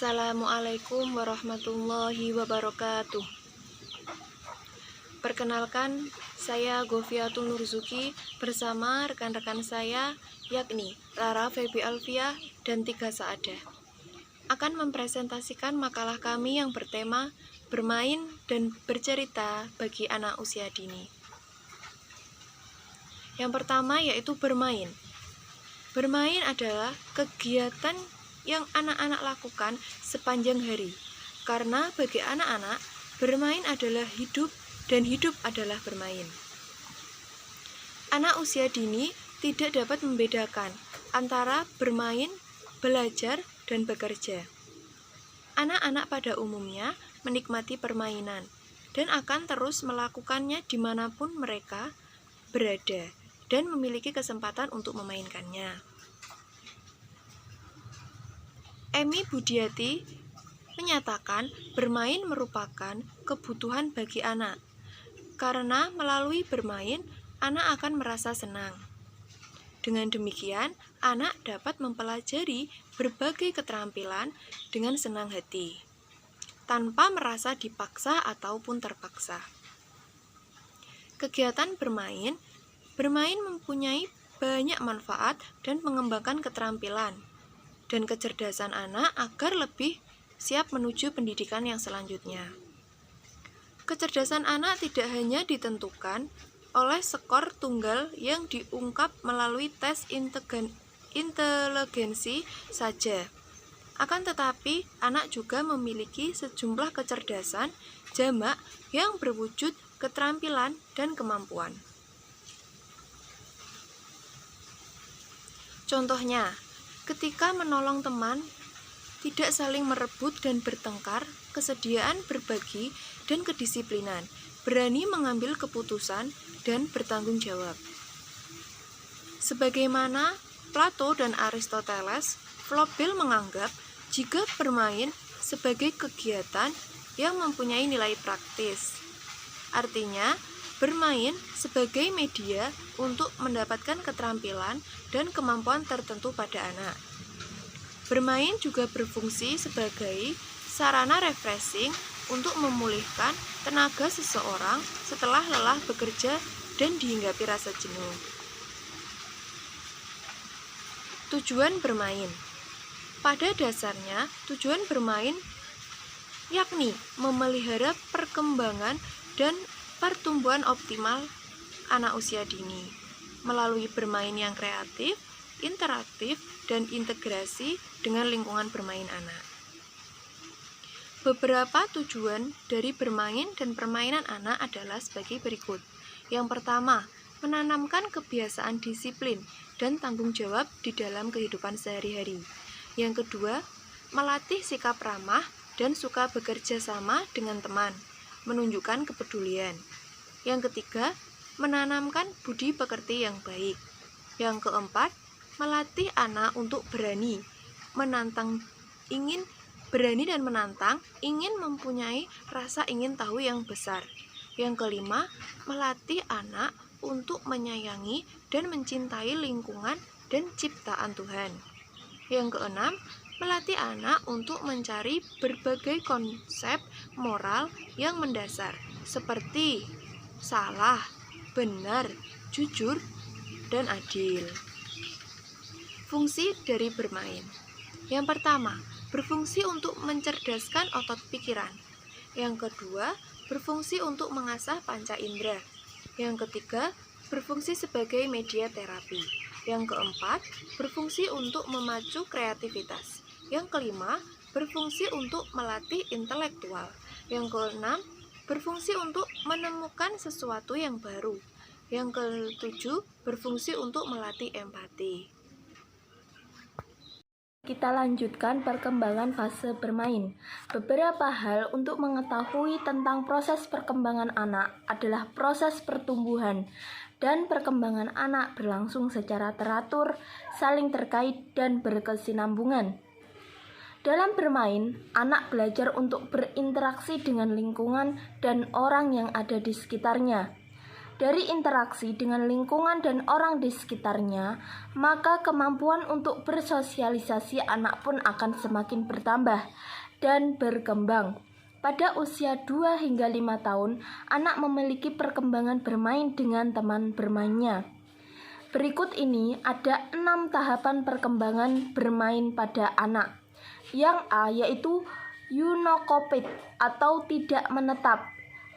Assalamualaikum warahmatullahi wabarakatuh. Perkenalkan, saya Goviatul Nurzuki bersama rekan-rekan saya, yakni Rara Febi Alfiah dan Tiga Saadah, akan mempresentasikan makalah kami yang bertema bermain dan bercerita bagi anak usia dini. Yang pertama yaitu bermain. Bermain adalah kegiatan yang anak-anak lakukan sepanjang hari, karena bagi anak-anak, bermain adalah hidup dan hidup adalah bermain. Anak usia dini tidak dapat membedakan antara bermain, belajar, dan bekerja. Anak-anak pada umumnya menikmati permainan dan akan terus melakukannya dimanapun mereka berada dan memiliki kesempatan untuk memainkannya. Emi Budiati menyatakan bermain merupakan kebutuhan bagi anak, karena melalui bermain, anak akan merasa senang. Dengan demikian, anak dapat mempelajari berbagai keterampilan dengan senang hati, tanpa merasa dipaksa ataupun terpaksa. Kegiatan bermain mempunyai banyak manfaat dan mengembangkan keterampilan dan kecerdasan anak agar lebih siap menuju pendidikan yang selanjutnya. Kecerdasan anak tidak hanya ditentukan oleh skor tunggal yang diungkap melalui tes inteligensi saja. Akan tetapi, anak juga memiliki sejumlah kecerdasan jamak yang berwujud keterampilan dan kemampuan. Contohnya, ketika menolong teman, tidak saling merebut dan bertengkar, kesediaan berbagi, dan kedisiplinan, berani mengambil keputusan dan bertanggung jawab. Sebagaimana Plato dan Aristoteles, Flaubert menganggap jika bermain sebagai kegiatan yang mempunyai nilai praktis. Artinya, bermain sebagai media untuk mendapatkan keterampilan dan kemampuan tertentu pada anak. Bermain juga berfungsi sebagai sarana refreshing untuk memulihkan tenaga seseorang setelah lelah bekerja dan dihinggapi rasa jenuh. Tujuan bermain. Pada dasarnya, tujuan bermain yakni memelihara perkembangan dan pertumbuhan optimal anak usia dini melalui bermain yang kreatif, interaktif, dan integrasi dengan lingkungan bermain anak. Beberapa tujuan dari bermain dan permainan anak adalah sebagai berikut. Yang pertama, menanamkan kebiasaan disiplin dan tanggung jawab di dalam kehidupan sehari-hari. Yang kedua, melatih sikap ramah dan suka bekerja sama dengan teman, menunjukkan kepedulian. Yang ketiga, menanamkan budi pekerti yang baik. Yang keempat, melatih anak untuk berani dan menantang, ingin mempunyai rasa ingin tahu yang besar. Yang kelima, melatih anak untuk menyayangi dan mencintai lingkungan dan ciptaan Tuhan. Yang keenam, melatih anak untuk mencari berbagai konsep moral yang mendasar, seperti salah, benar, jujur, dan adil. Fungsi dari bermain. Yang pertama, berfungsi untuk mencerdaskan otot pikiran. Yang kedua, berfungsi untuk mengasah panca indera. Yang ketiga, berfungsi sebagai media terapi. Yang keempat, berfungsi untuk memacu kreativitas. Yang kelima, berfungsi untuk melatih intelektual. Yang keenam, berfungsi untuk menemukan sesuatu yang baru. Yang ketujuh, berfungsi untuk melatih empati. Kita lanjutkan perkembangan fase bermain. Beberapa hal untuk mengetahui tentang proses perkembangan anak adalah proses pertumbuhan dan perkembangan anak berlangsung secara teratur, saling terkait, dan berkesinambungan. Dalam bermain, anak belajar untuk berinteraksi dengan lingkungan dan orang yang ada di sekitarnya. dari interaksi dengan lingkungan dan orang di sekitarnya, maka kemampuan untuk bersosialisasi anak pun akan semakin bertambah dan berkembang. Pada usia 2 hingga 5 tahun, anak memiliki perkembangan bermain dengan teman bermainnya. Berikut ini ada 6 tahapan perkembangan bermain pada anak. Yang A yaitu eunokopit atau tidak menetap.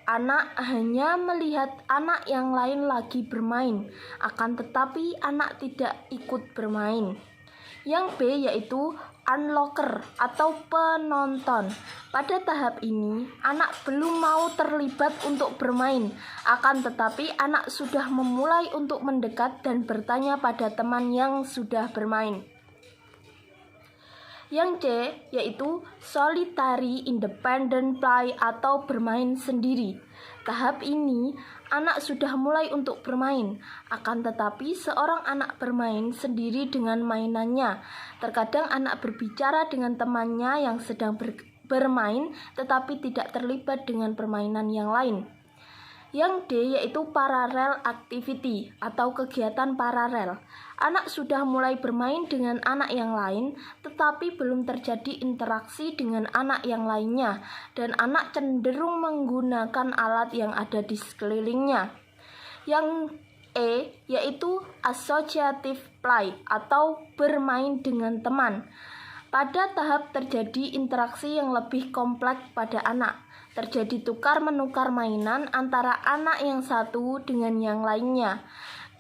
Anak hanya melihat anak yang lain lagi bermain, akan tetapi anak tidak ikut bermain. Yang B yaitu onlooker atau penonton. Pada tahap ini, anak belum mau terlibat untuk bermain, akan tetapi anak sudah memulai untuk mendekat dan bertanya pada teman yang sudah bermain. Yang C yaitu solitary independent play atau bermain sendiri. Tahap ini anak sudah mulai untuk bermain, akan tetapi seorang anak bermain sendiri dengan mainannya. Terkadang anak berbicara dengan temannya yang sedang bermain tetapi tidak terlibat dengan permainan yang lain. Yang D yaitu parallel activity atau kegiatan paralel. Anak sudah mulai bermain dengan anak yang lain, tetapi belum terjadi interaksi dengan anak yang lainnya, dan anak cenderung menggunakan alat yang ada di sekelilingnya. Yang E yaitu associative play atau bermain dengan teman. Pada tahap terjadi interaksi yang lebih kompleks pada anak. Terjadi tukar-menukar mainan antara anak yang satu dengan yang lainnya,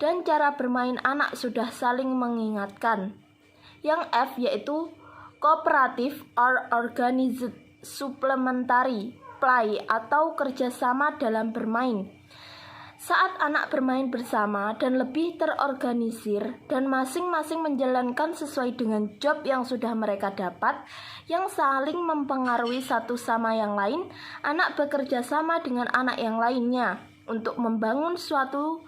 dan cara bermain anak sudah saling mengingatkan. Yang F yaitu cooperative or organized supplementary play atau kerjasama dalam bermain. Saat anak bermain bersama dan lebih terorganisir dan masing-masing menjalankan sesuai dengan job yang sudah mereka dapat, yang saling mempengaruhi satu sama yang lain, anak bekerja sama dengan anak yang lainnya untuk membangun sesuatu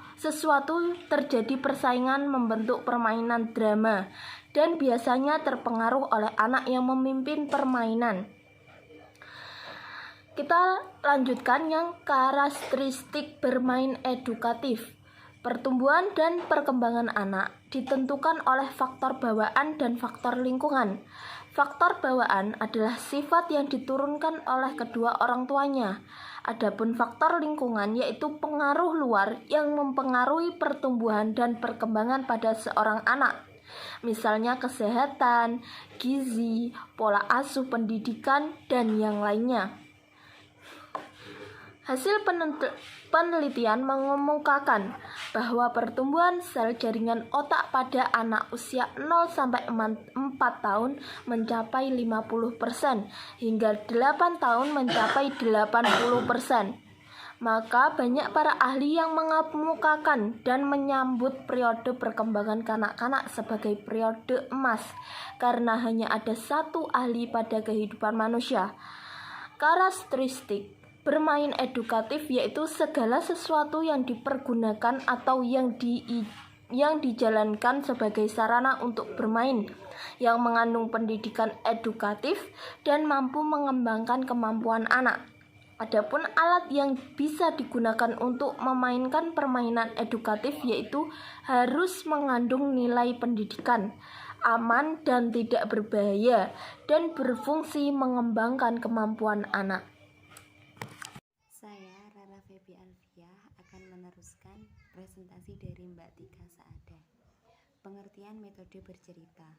terjadi persaingan membentuk permainan drama dan biasanya terpengaruh oleh anak yang memimpin permainan. Kita lanjutkan yang karakteristik bermain edukatif. Pertumbuhan dan perkembangan anak ditentukan oleh faktor bawaan dan faktor lingkungan. Faktor bawaan adalah sifat yang diturunkan oleh kedua orang tuanya. Adapun faktor lingkungan yaitu pengaruh luar yang mempengaruhi pertumbuhan dan perkembangan pada seorang anak. Misalnya kesehatan, gizi, pola asuh pendidikan, dan yang lainnya. Hasil penelitian mengemukakan bahwa pertumbuhan sel jaringan otak pada anak usia 0-4 tahun mencapai 50% hingga 8 tahun mencapai 80%. Maka banyak para ahli yang mengemukakan dan menyambut periode perkembangan kanak-kanak sebagai periode emas karena hanya ada satu ahli pada kehidupan manusia. Karakteristik bermain edukatif yaitu segala sesuatu yang dipergunakan atau yang dijalankan sebagai sarana untuk bermain, yang mengandung pendidikan edukatif dan mampu mengembangkan kemampuan anak. Adapun alat yang bisa digunakan untuk memainkan permainan edukatif yaitu harus mengandung nilai pendidikan, aman dan tidak berbahaya, dan berfungsi mengembangkan kemampuan anak. Saya, Rara Febi Alfiah, akan meneruskan presentasi dari Mbak Tika Saada. Pengertian metode bercerita.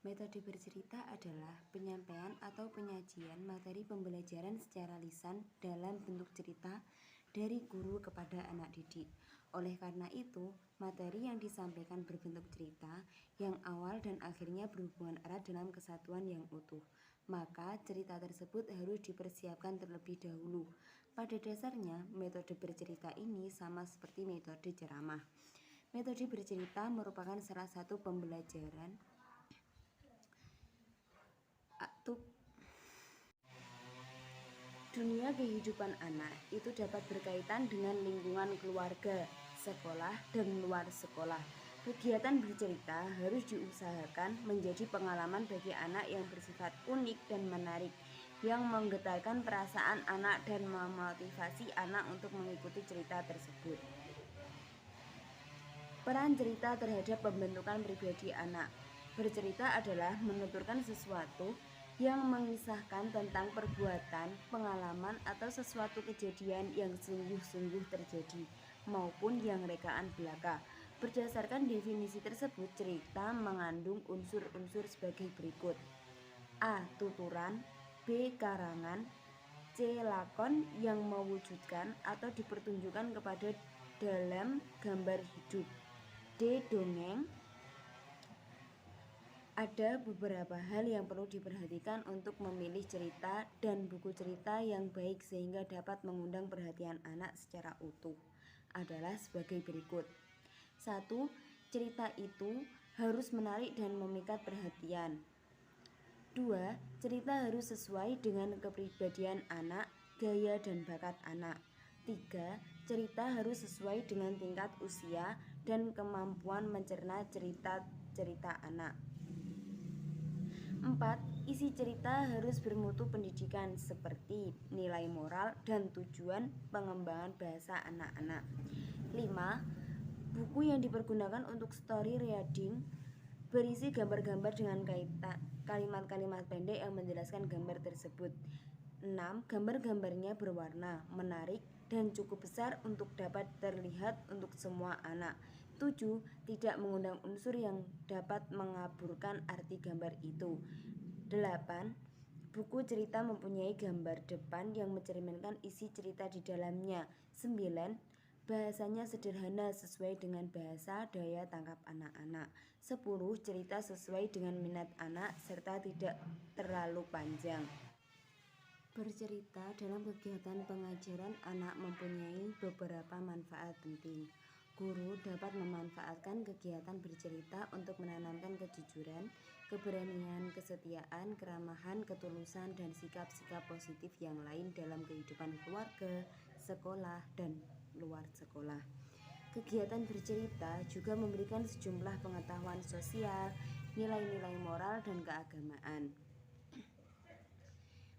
Metode bercerita adalah penyampaian atau penyajian materi pembelajaran secara lisan dalam bentuk cerita dari guru kepada anak didik. Oleh karena itu, materi yang disampaikan berbentuk cerita yang awal dan akhirnya berhubungan erat dalam kesatuan yang utuh. Maka cerita tersebut harus dipersiapkan terlebih dahulu. Pada dasarnya, metode bercerita ini sama seperti metode ceramah. Metode bercerita merupakan salah satu pembelajaran dunia kehidupan anak itu dapat berkaitan dengan lingkungan keluarga, sekolah, dan luar sekolah. Kegiatan bercerita harus diusahakan menjadi pengalaman bagi anak yang bersifat unik dan menarik, yang menggetarkan perasaan anak dan memotivasi anak untuk mengikuti cerita tersebut. Peran cerita terhadap pembentukan pribadi anak. Bercerita adalah menuturkan sesuatu yang mengisahkan tentang perbuatan, pengalaman, atau sesuatu kejadian yang sungguh-sungguh terjadi maupun yang rekaan belaka. Berdasarkan definisi tersebut, cerita mengandung unsur-unsur sebagai berikut: A. Tuturan, B. Karangan, C. Lakon yang mewujudkan atau dipertunjukkan kepada dalam gambar hidup, D. Dongeng. Ada beberapa hal yang perlu diperhatikan untuk memilih cerita dan buku cerita yang baik sehingga dapat mengundang perhatian anak secara utuh adalah sebagai berikut. 1. Cerita itu harus menarik dan memikat perhatian. 2. Cerita harus sesuai dengan kepribadian anak, gaya dan bakat anak. 3. Cerita harus sesuai dengan tingkat usia dan kemampuan mencerna cerita anak. 4. Isi cerita harus bermutu pendidikan seperti nilai moral dan tujuan pengembangan bahasa anak-anak. 5. Buku yang dipergunakan untuk story reading berisi gambar-gambar dengan kalimat-kalimat pendek yang menjelaskan gambar tersebut. 6. Gambar-gambarnya berwarna, menarik, dan cukup besar untuk dapat terlihat untuk semua anak. 7. Tidak mengundang unsur yang dapat mengaburkan arti gambar itu. 8. Buku cerita mempunyai gambar depan yang mencerminkan isi cerita di dalamnya. 9. Bahasanya sederhana sesuai dengan bahasa daya tangkap anak-anak. 10. Cerita sesuai dengan minat anak serta tidak terlalu panjang. Bercerita dalam kegiatan pengajaran anak mempunyai beberapa manfaat penting. Guru dapat memanfaatkan kegiatan bercerita untuk menanamkan kejujuran, keberanian, kesetiaan, keramahan, ketulusan, dan sikap-sikap positif yang lain dalam kehidupan keluarga, sekolah, dan luar sekolah. Kegiatan bercerita juga memberikan sejumlah pengetahuan sosial, nilai-nilai moral, dan keagamaan.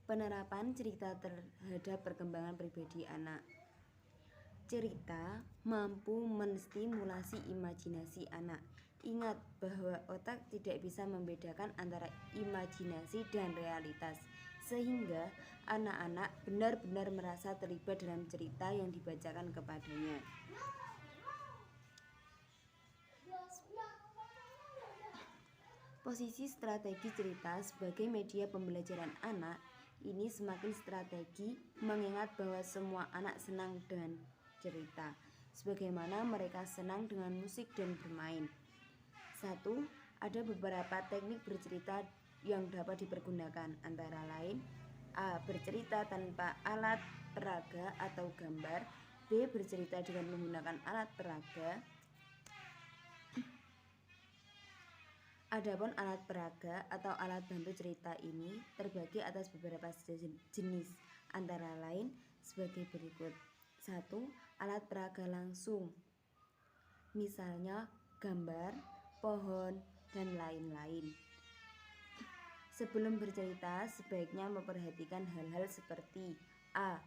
Penerapan cerita terhadap perkembangan pribadi anak. Cerita mampu menstimulasi imajinasi anak. Ingat bahwa otak tidak bisa membedakan antara imajinasi dan realitas, sehingga anak-anak benar-benar merasa terlibat dalam cerita yang dibacakan kepadanya. Posisi strategi cerita sebagai media pembelajaran anak ini semakin strategi mengingat bahwa semua anak senang dengan cerita, sebagaimana mereka senang dengan musik dan bermain. 1. Ada beberapa teknik bercerita yang dapat dipergunakan, antara lain: A. Bercerita tanpa alat peraga atau gambar. B. Bercerita dengan menggunakan alat peraga. Adapun alat peraga atau alat bantu cerita ini terbagi atas beberapa jenis, antara lain sebagai berikut. 1. Alat peraga langsung, misalnya gambar, pohon, dan lain-lain. Sebelum bercerita, sebaiknya memperhatikan hal-hal seperti: A.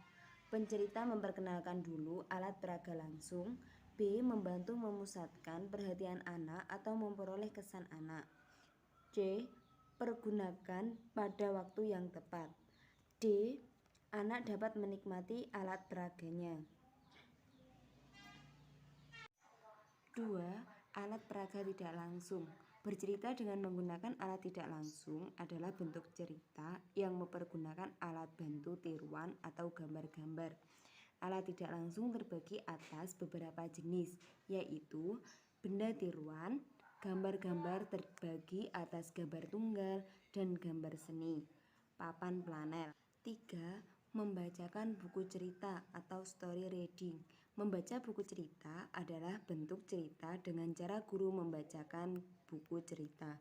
Pencerita memperkenalkan dulu alat peraga langsung. B. Membantu memusatkan perhatian anak atau memperoleh kesan anak. C. Pergunakan pada waktu yang tepat. D. Anak dapat menikmati alat peraganya. 2. Alat peraga tidak langsung. Bercerita dengan menggunakan alat tidak langsung adalah bentuk cerita yang mempergunakan alat bantu tiruan atau gambar-gambar. Alat tidak langsung terbagi atas beberapa jenis, yaitu benda tiruan, gambar-gambar terbagi atas gambar tunggal, dan gambar seni. Papan planel. 3. Membacakan buku cerita atau story reading. Membaca buku cerita adalah bentuk cerita dengan cara guru membacakan buku cerita.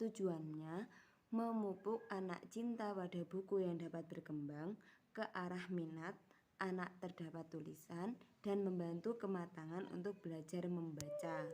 Tujuannya memupuk anak cinta pada buku yang dapat berkembang ke arah minat anak terdapat tulisan dan membantu kematangan untuk belajar membaca.